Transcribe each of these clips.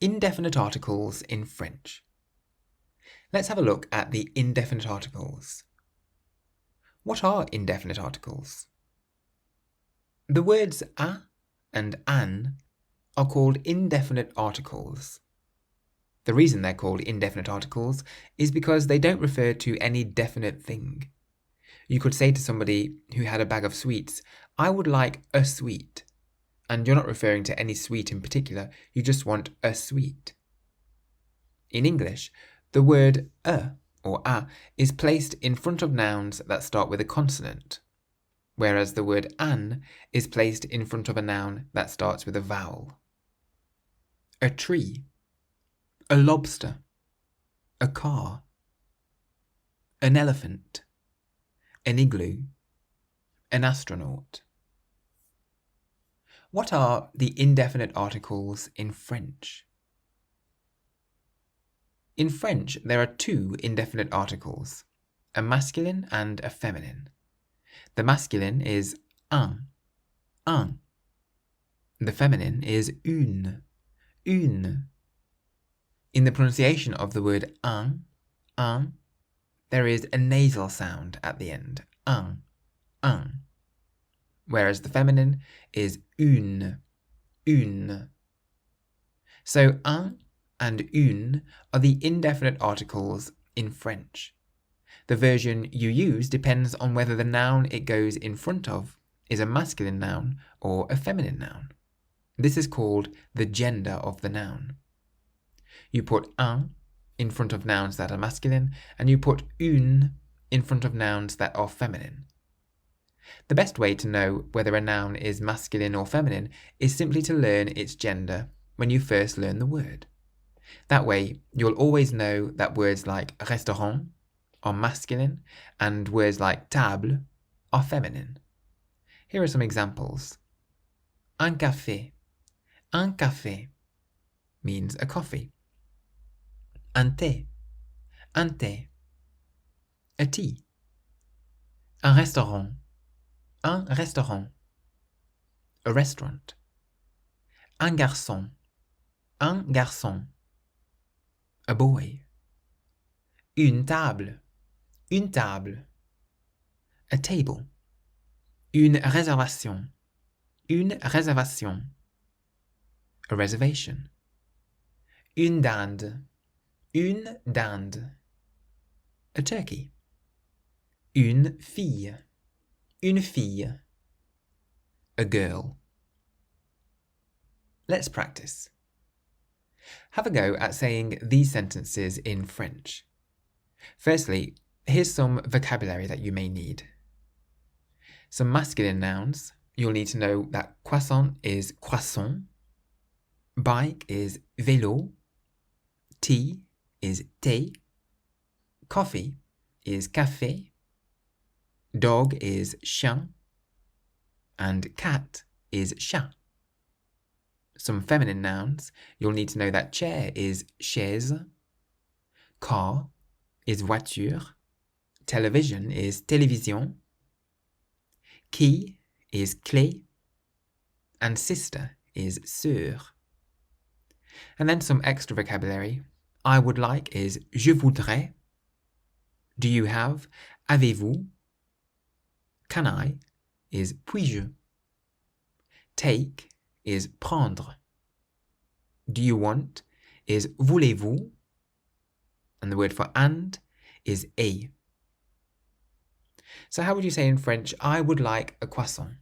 Indefinite articles in French. Let's have a look at the indefinite articles. What are indefinite articles? The words a and an are called indefinite articles. The reason they're called indefinite articles is because they don't refer to any definite thing. You could say to somebody who had a bag of sweets, I would like a sweet. And you're not referring to any sweet in particular, you just want a sweet. In English, the word a or a is placed in front of nouns that start with a consonant, whereas the word an is placed in front of a noun that starts with a vowel. A tree, a lobster, a car, an elephant, an igloo, an astronaut. What are the indefinite articles in French? In French, there are two indefinite articles, a masculine and a feminine. The masculine is un. The feminine is une. In the pronunciation of the word un, there is a nasal sound at the end, un. Whereas the feminine is une. So un and une are the indefinite articles in French. The version you use depends on whether the noun it goes in front of is a masculine noun or a feminine noun. This is called the gender of the noun. You put un in front of nouns that are masculine, and you put une in front of nouns that are feminine. The best way to know whether a noun is masculine or feminine is simply to learn its gender when you first learn the word. That way, you'll always know that words like restaurant are masculine and words like table are feminine. Here are some examples. Un café. Un café means a coffee. Un thé. Un thé. A tea. Un restaurant. Un restaurant. A restaurant. Un garçon. Un garçon. A boy. Une table. Une table. A table. Une réservation. Une réservation. A reservation. Une dinde. Une dinde. A turkey. Une fille. Une fille. A girl. Let's practice. Have a go at saying these sentences in French. Firstly, here's some vocabulary that you may need. Some masculine nouns. You'll need to know that croissant is croissant, bike is vélo, tea is thé, coffee is café, dog is chien, and cat is chat. Some feminine nouns, you'll need to know that chair is chaise, car is voiture, television is télévision, key is clé, and sister is sœur. And then some extra vocabulary. I would like is je voudrais. Do you have? Avez-vous? Can I is puis-je. Take is prendre. Do you want is voulez-vous. And the word for and is et. So how would you say in French, I would like a croissant?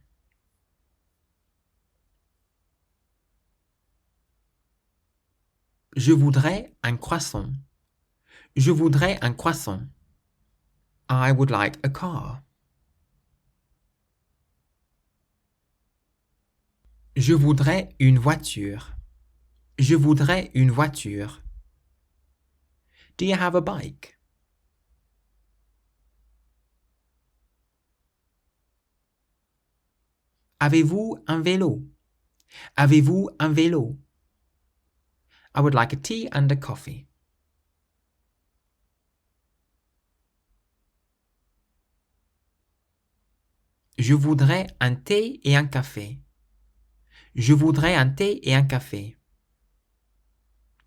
Je voudrais un croissant. Je voudrais un croissant. I would like a car. Je voudrais une voiture. Je voudrais une voiture. Do you have a bike? Avez-vous un vélo? Avez-vous un vélo? I would like a tea and a coffee. Je voudrais un thé et un café. Je voudrais un thé et un café.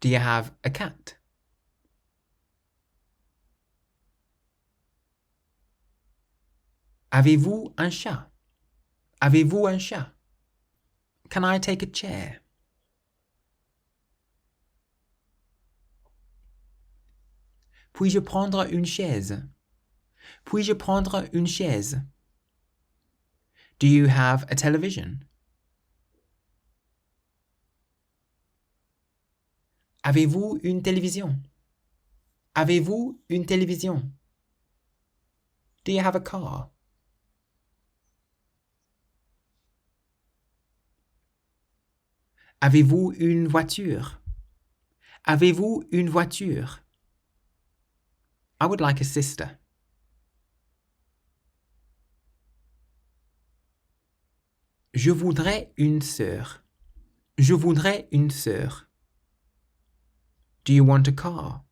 Do you have a cat? Avez-vous un chat? Avez-vous un chat? Can I take a chair? Puis-je prendre une chaise? Puis-je prendre une chaise? Do you have a television? Avez-vous une télévision? Avez-vous une télévision? Do you have a car? Avez-vous une voiture? Avez-vous une voiture? I would like a sister. Je voudrais une sœur. Je voudrais une sœur. Do you want a car?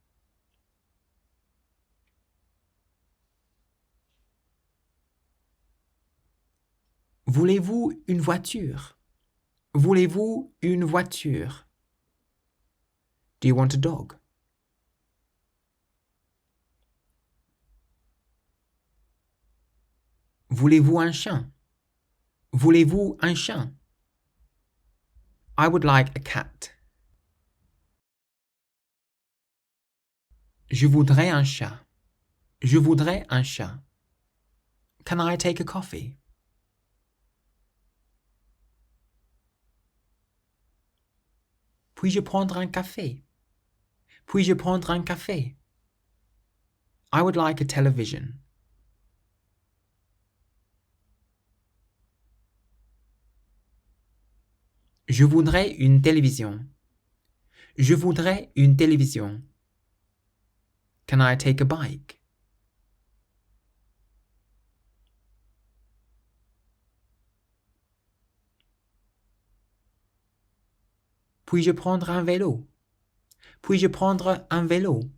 Voulez-vous une voiture? Voulez-vous une voiture? Do you want a dog? Voulez-vous un chien? Voulez-vous un chien? I would like a cat. Je voudrais un chat. Je voudrais un chat. Can I take a coffee? Puis-je prendre un café? Puis-je prendre un café? I would like a television. Je voudrais une télévision. Je voudrais une télévision. Can I take a bike? Puis-je prendre un vélo? Puis-je prendre un vélo?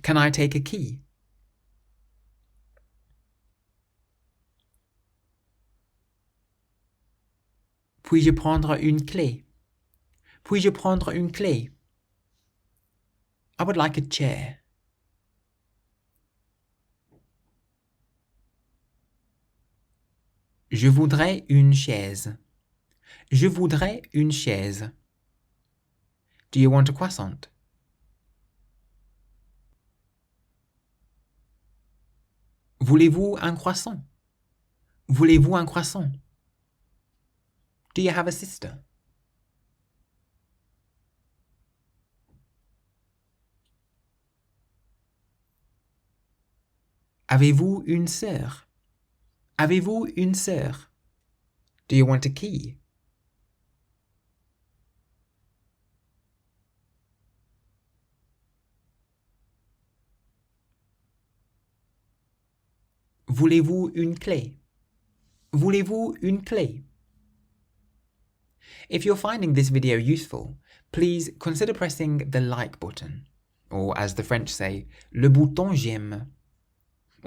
Can I take a key? Puis-je prendre une clé? Puis-je prendre une clé? I would like a chair. Je voudrais une chaise. Je voudrais une chaise. Do you want a croissant? Voulez-vous un croissant? Voulez-vous un croissant? Do you have a sister? Avez-vous une sœur? Avez-vous une sœur? Do you want a key? Voulez-vous une clé? Voulez-vous une clé? If you're finding this video useful, please consider pressing the like button, or as the French say, le bouton j'aime.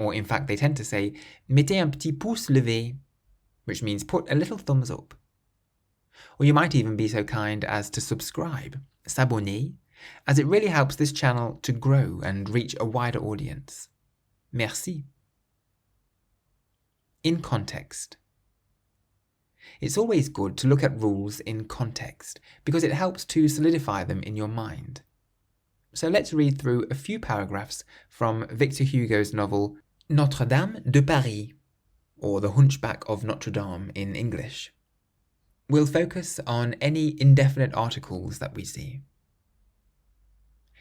Or in fact, they tend to say, mettez un petit pouce levé, which means put a little thumbs up. Or you might even be so kind as to subscribe, s'abonner, as it really helps this channel to grow and reach a wider audience. Merci. In context. It's always good to look at rules in context because it helps to solidify them in your mind. So let's read through a few paragraphs from Victor Hugo's novel Notre-Dame de Paris, or The Hunchback of Notre Dame in English. We'll focus on any indefinite articles that we see.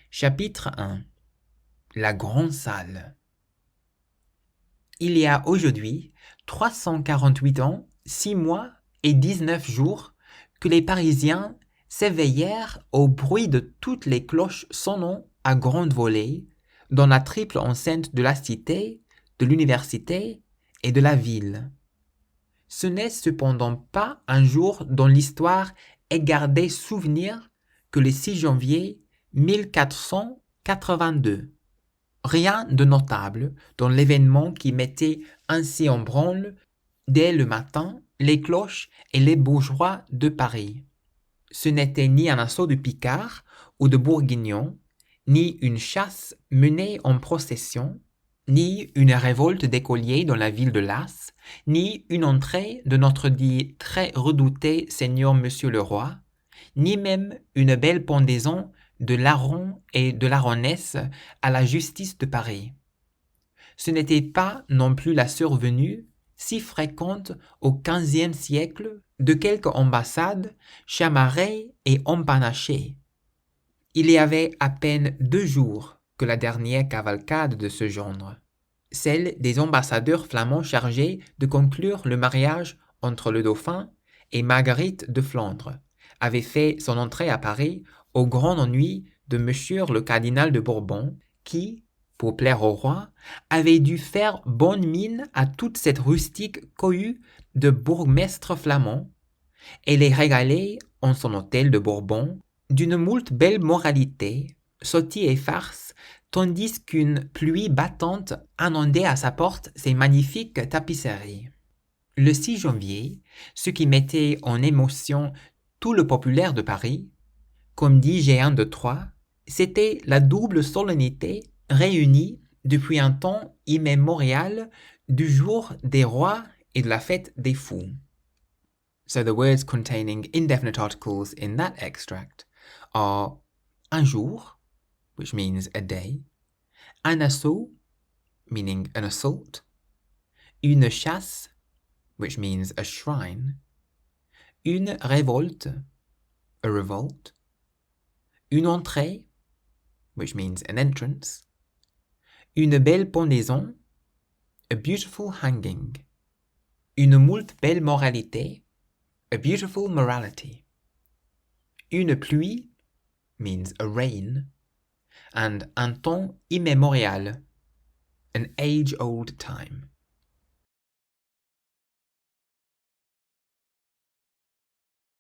Chapitre 1. La grande salle. Il y a aujourd'hui 348 ans, 6 mois et 19 jours que les Parisiens s'éveillèrent au bruit de toutes les cloches sonnant à grande volée dans la triple enceinte de la cité, de l'université et de la ville. Ce n'est cependant pas un jour dont l'histoire ait gardé souvenir que le 6 janvier 1482. Rien de notable dans l'événement qui mettait ainsi en branle, dès le matin, les cloches et les bourgeois de Paris. Ce n'était ni un assaut de Picards ou de bourguignon, ni une chasse menée en procession, ni une révolte d'écoliers dans la ville de Las, ni une entrée de notre dit très redouté Seigneur Monsieur le Roi, ni même une belle pendaison de larrons et de larronnesses à la justice de Paris. Ce n'était pas non plus la survenue, si fréquente au XVe siècle, de quelques ambassades chamarrées et empanachées. Il y avait à peine 2 jours que la dernière cavalcade de ce genre, celle des ambassadeurs flamands chargés de conclure le mariage entre le dauphin et Marguerite de Flandre, avait fait son entrée à Paris au grand ennui de Monsieur le cardinal de Bourbon, qui, pour plaire au roi, avait dû faire bonne mine à toute cette rustique cohue de bourgmestres flamands, et les régaler en son hôtel de Bourbon d'une moult belle moralité, sottise et farce, tandis qu'une pluie battante inondait à sa porte ses magnifiques tapisseries. Le 6 janvier, ce qui mettait en émotion tout le populaire de Paris, comme dit Jehan de Troyes, c'était la double solennité réunie depuis un temps immémorial du jour des rois et de la fête des fous. So the words containing indefinite articles in that extract are un jour, which means a day, un assaut, meaning an assault, une chasse, which means a shrine, une révolte, a revolt, une entrée, which means an entrance, une belle pendaison, a beautiful hanging, une moult belle moralité, a beautiful morality, une pluie means a rain, and un temps immémorial, an age-old time.